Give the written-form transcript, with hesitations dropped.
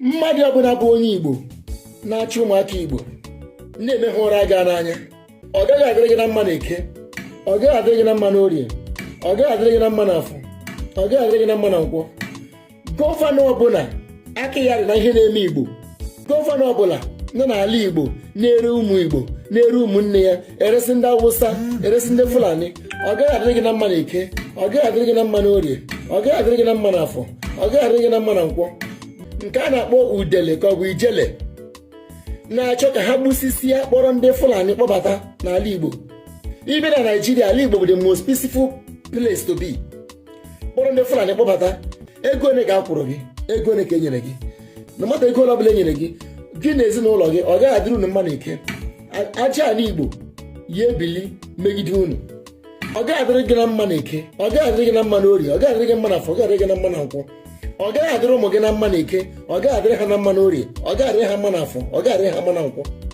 mmadụ ọbụla bụ onye Igbo na-achị ụmụaka Igbo na-eme ha ụra gaa n'anya, ọ gaghị adịrị gị na mma n'Eke, ọ gaghị adịrị gị na mma n'Orie, ọ gaghị adịrị gị na mma n'Afọ, ọ gaghị adịrị gị na mma na Nkwọ. Gọvanọ ọbụla aka ya dị na ihe na-eme Igbo, gọvanọ ọbụla nọ n'ala Igbo na-ere ụmụ Igbo, na-ere ụmụnne ya, eresi ndị Awụsa, eresi ndị Fulani, ọ gaghị adịrị gị na mma n'Eke, ọ gaghị adịrị gị na mma n'Orie, ọ gaghị adịrị gị na mma n'Afọ, ọ gaghị adịrị gị na mma na Nkwọ. Nke a na-akpọ udele ka ọ bụ ijele na-achọ ka ha gbusisia kpọrọ ndị Fulani kpọbata n'ala Igbo. Ibe na Naijiria, ala Igbo bụ the most peaceful place to be. Kpọrọ ndị Fulani kpọbata, ego ole ka a kwụrụ gị, ego ole ka e nyere gị, na mata ego ole ọbụla e nyere gị, gị na ezinụlọ gị ọ gaghị adịrị unu mma n'Eke. Aja ala Igbo ya ebili megide unu, ọ gaghị adịrị gị na mma n'Eke, ọ gaghị adịrị gị na mma n'Orie, ọ gaghị adịrị gị mma n'Afọ, ọ gaghị adịrị gị na mma na Nkwọ. Ọ gaghị adịrị ụmụ gị na mma n'Eke, ọ gaghị adịrị ha na mma n'Orie, ọ gaghị adịrị ha mma n'Afọ, ọ gaghị adịrị ha mma na Nkwọ.